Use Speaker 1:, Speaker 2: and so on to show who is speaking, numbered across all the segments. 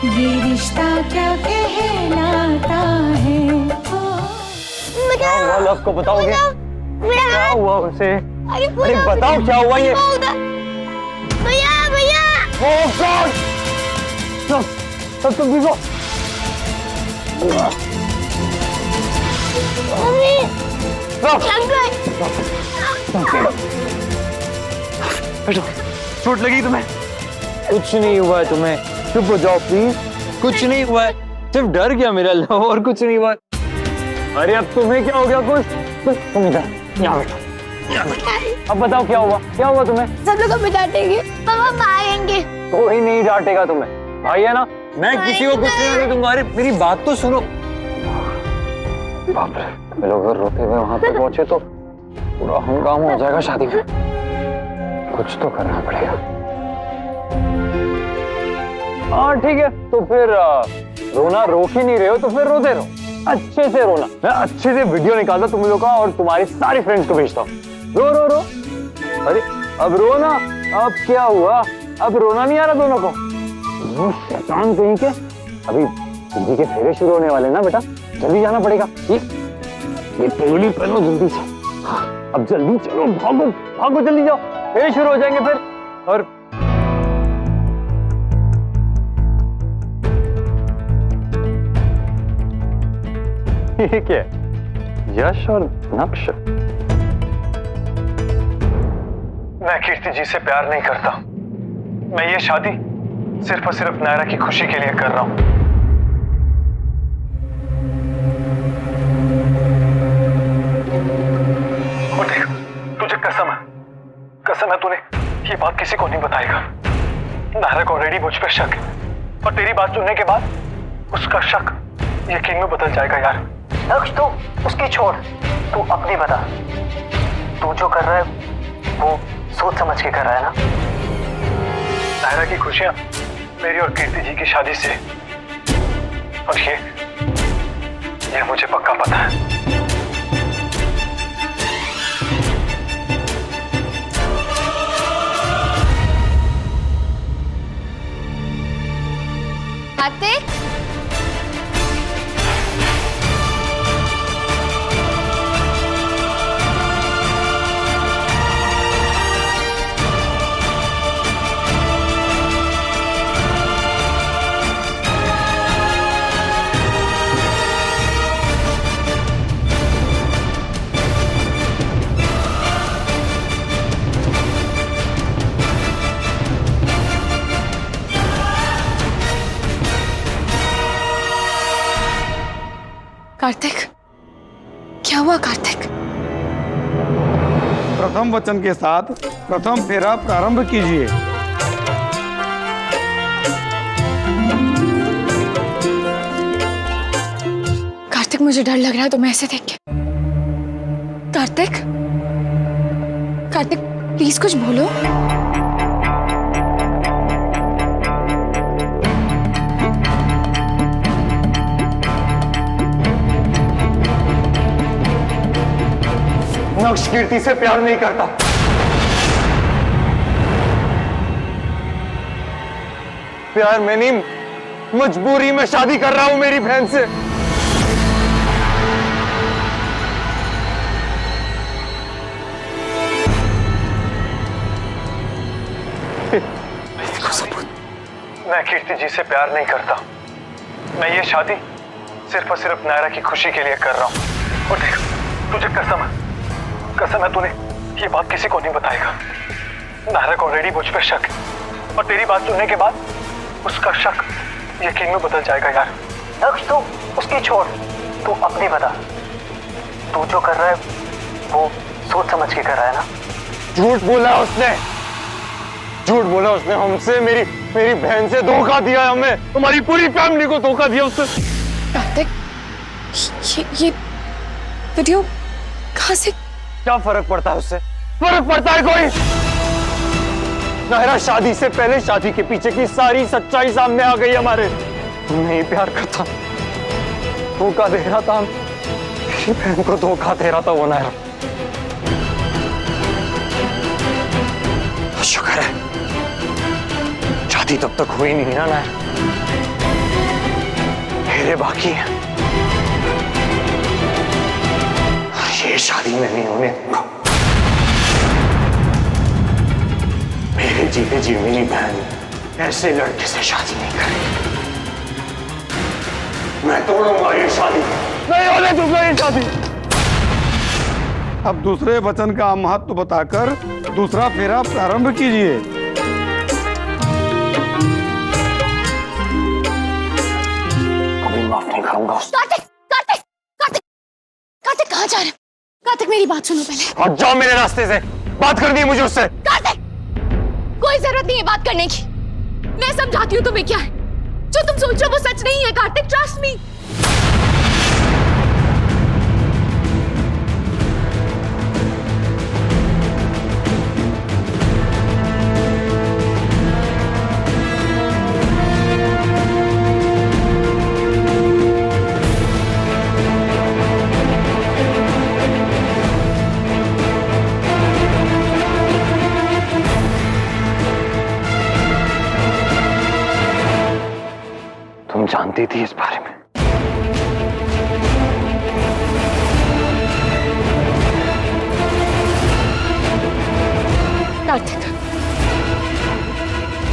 Speaker 1: ये रिश्ता क्या कहलाता है।
Speaker 2: क्या हुआ लव को बताओगे? क्या हुआ उसे? अरे बताओ क्या हुआ ये?
Speaker 3: भैया भैया
Speaker 2: ओह गॉड! तुम भी को
Speaker 3: मम्मी
Speaker 2: चोट लगी तुम्हें? कुछ नहीं हुआ है तुम्हें, चुप हो जाओ प्लीज। कुछ नहीं हुआ है, सिर्फ डर गया मेरा लव, और कुछ नहीं हुआ। अरे अब तुम्हें क्या हो गया? कुछ तुम इधर यहाँ बैठो, यहाँ बैठो। अब बताओ क्या हुआ? क्या हुआ तुम्हें?
Speaker 3: सब लोग हमें डांटेंगे, पापा मारेंगे।
Speaker 2: कोई नहीं डांटेगा तुम्हें, भाई है ना। मैं किसी को कुछ नहीं होगा, तुम्हारी मेरी बात तो सुनो। बाप रे, हम लोग अगर रोते हुए वहां पर पहुंचे तो पूरा हंगामा हो जाएगा शादी में। कुछ तो करना पड़ेगा। हाँ ठीक है, तो फिर रोना रोक ही नहीं रहे हो तो फिर रोते रहो, अच्छे से रोना। मैं अच्छे से वीडियो निकालता तुम लोग का और तुम्हारी सारी फ्रेंड्स को भेजता हूँ। रो रो रो। अरे अब रो ना। अब क्या हुआ? अब रोना नहीं आ रहा दोनों को? शैतान कहीं के। अभी जी के फेरे शुरू होने वाले ना बेटा, जल्दी जाना पड़ेगा। ये पगड़ी पहनो जल्दी से। हाँ, अब जल्दी चलो, भागो भागो, जल्दी जाओ, फेरे शुरू हो जाएंगे फिर। और ठीक है, यश और नक्श।
Speaker 4: मैं कीर्ति जी से प्यार नहीं करता। मैं ये शादी सिर्फ और सिर्फ नायरा की खुशी के लिए कर रहा हूं। और देख, तुझे कसम है तूने ये बात किसी को नहीं बताएगा। नायरा को ऑलरेडी मुझ पर शक है और तेरी बात सुनने के बाद उसका शक यकीन में बदल जाएगा यार।
Speaker 5: नक्श तो उसकी छोड़, तू अपनी बता। तू जो कर रहा है वो सोच समझ के कर रहा है ना?
Speaker 4: नायरा की खुशियां मेरी और कीर्ति जी की शादी से, और ये मुझे पक्का पता है।
Speaker 3: कार्तिक, कार्तिक, क्या हुआ कार्तिक?
Speaker 6: प्रथम वचन के साथ प्रथम फेरा प्रारंभ कीजिए।
Speaker 3: कार्तिक, मुझे डर लग रहा है तुम्हें ऐसे देख के। कार्तिक, कार्तिक प्लीज कुछ बोलो।
Speaker 2: नक्श कीर्ति से प्यार नहीं करता। प्यार में नहीं, मजबूरी में शादी कर रहा हूं मेरी बहन से।
Speaker 4: मैं कीर्ति जी से प्यार नहीं करता। मैं ये शादी सिर्फ और सिर्फ नायरा की खुशी के लिए कर रहा हूं। और देख, तुझे कसम है तूने ये बात किसी को नहीं बताएगा। नायरा को ऑलरेडी मुझ पर शक है और तेरी बात सुनने के बाद उसका शक यकीन में बदल जाएगा यार।
Speaker 5: नक्श तो उसकी छोड़, तू अपनी बता। तू जो कर रहा है वो सोच समझ के कर रहा है ना?
Speaker 2: झूठ बोला उसने, झूठ बोला उसने हमसे। मेरी बहन से धोखा दिया हमें, तुम्हारी पूरी फैमिली को धोखा दिया उसने।
Speaker 3: कार्तिक, ये वीडियो कहाँ से?
Speaker 2: क्या फर्क पड़ता है उससे? फर्क पड़ता है कोई? नायरा शादी से पहले शादी के पीछे की सारी सच्चाई सामने आ गई हमारे। नहीं प्यार करता, धोखा दे रहा था, मेरी बहन को धोखा दे रहा था वो नायरा। शुक्र है शादी तब तक हुई नहीं ना नायरा।
Speaker 4: फेरे बाकी हैं। ये शादी में नहीं होने दूंगा। मेरे जीते जी मेरी बहन ऐसे लड़के से शादी नहीं करेगी। मैं तोड़ूंगा ये शादी, नहीं होने दूंगा ये शादी।
Speaker 6: अब दूसरे वचन का महत्व बताकर दूसरा फेरा प्रारंभ कीजिए।
Speaker 4: कभी माफ नहीं करूंगा।
Speaker 3: कार्तिक कार्तिक कार्तिक कार्तिक कहाँ जा रहे हो? कार्तिक मेरी बात सुनो पहले।
Speaker 4: हट जाओ मेरे रास्ते से, बात करनी है मुझे उससे।
Speaker 3: कार्तिक कोई जरूरत नहीं है बात करने की, मैं समझाती हूँ तुम्हें क्या है। जो तुम सोच रहे हो वो सच नहीं है कार्तिक, ट्रस्ट मी।
Speaker 4: तुम जानती थी इस बारे में?
Speaker 3: कार्तिक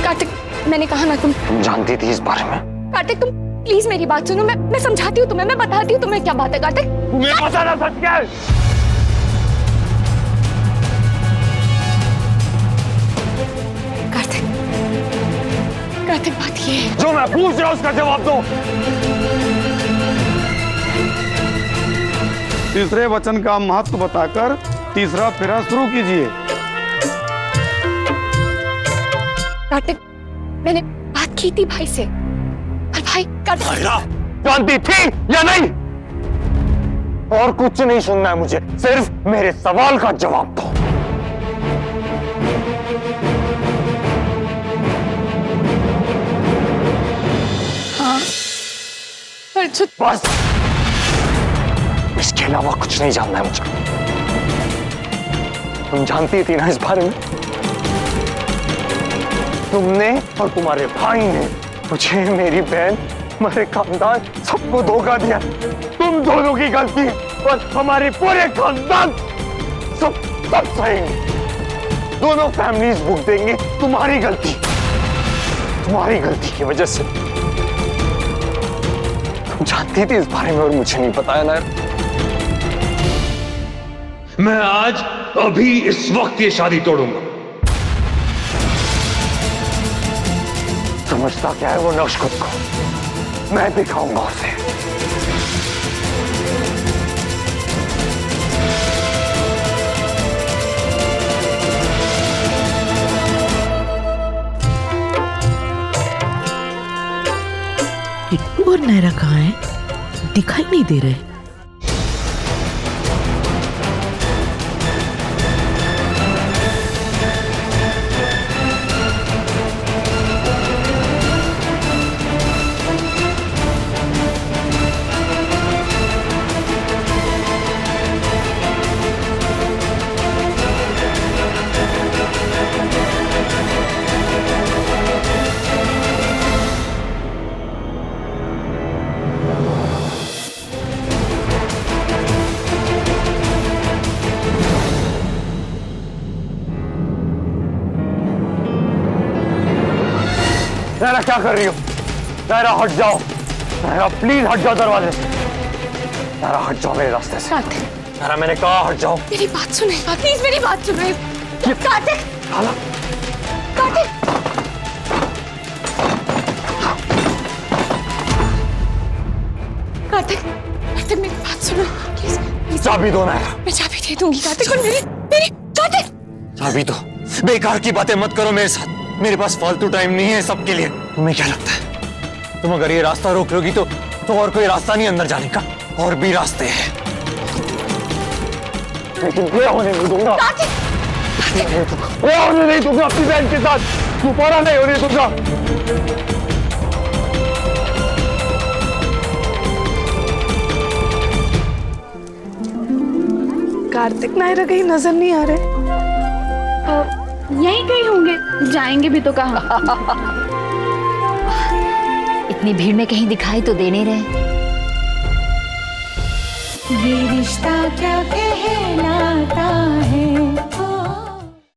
Speaker 3: कार्तिक मैंने कहा ना तुम
Speaker 4: जानती थी इस बारे में?
Speaker 3: कार्तिक तुम प्लीज मेरी बात सुनो, मैं समझाती हूँ तुम्हें, मैं बताती हूँ तुम्हें क्या बात है। कार्तिक
Speaker 4: तुम्हें पता ना सच क्या है?
Speaker 3: कार्तिक कार्तिक बात ये है।
Speaker 4: जो मैं पूछ रहा हूं उसका जवाब दो।
Speaker 6: तीसरे वचन का महत्व बताकर तीसरा फेरा शुरू कीजिए।
Speaker 3: कार्तिक मैंने बात की थी भाई से, और भाई कार्तिक
Speaker 4: जानती थी या नहीं? और कुछ नहीं सुनना है मुझे, सिर्फ मेरे सवाल का जवाब दो।
Speaker 3: हाँ पर जो
Speaker 4: बस, इसके अलावा कुछ नहीं जानना है मुझे। तुम जानती थी ना इस बारे में? तुमने और तुम्हारे भाई ने मुझे, मेरी बहन, हमारे खानदान सबको धोखा दिया। तुम दोनों की गलती और हमारे पूरे खानदान सब सहेंगे। दोनों फैमिलीज भुगत देंगे तुम्हारी गलती की वजह से। तुम जानती थी इस बारे में और मुझे नहीं बताया ना?
Speaker 7: मैं आज अभी इस वक्त ये शादी तोड़ूंगा।
Speaker 4: समझता क्या है वो नक्श खुद को? मैं दिखाऊंगा उसे।
Speaker 8: किट्टू और नायरा कहाँ हैं? दिखाई नहीं दे रहे।
Speaker 4: नायरा क्या कर रही हो? नायरा हट जाओ, नायरा प्लीज हट जाओ दरवाजे से। नायरा हट जाओ मेरे रास्ते से।
Speaker 3: कार्तिक
Speaker 4: नायरा मैंने कहा हट जाओ।
Speaker 3: मेरी बात सुने, प्लीज मेरी बात सुनो। कार्तिक
Speaker 4: हाला
Speaker 3: कार्तिक कार्तिक कार्तिक मेरी बात सुनो प्लीज प्लीज।
Speaker 4: चाबी दो नायरा।
Speaker 3: मैं चाबी दे दूंगी कार्तिक, और मेरी मेरी कार्तिक
Speaker 4: चाबी दो। बेकार की बातें मत करो मेरे साथ, मेरे पास फालतू टाइम नहीं है सबके लिए। तुम्हें क्या लगता है तुम अगर ये रास्ता रोक लोगी तो और कोई रास्ता नहीं अंदर जाने का? और भी रास्ते हैं, लेकिन ये होने नहीं दूंगा। ये होने नहीं दूंगा अपनी बहन के साथ, दोबारा नहीं होने दूंगा।
Speaker 9: कार्तिक नायरा कहीं नजर नहीं आ रहे।
Speaker 10: यहीं कहीं होंगे, जाएंगे भी तो कहाँ। इतनी भीड़ में कहीं दिखाई तो दे नहीं रहे।
Speaker 1: ये रिश्ता क्या कहलाता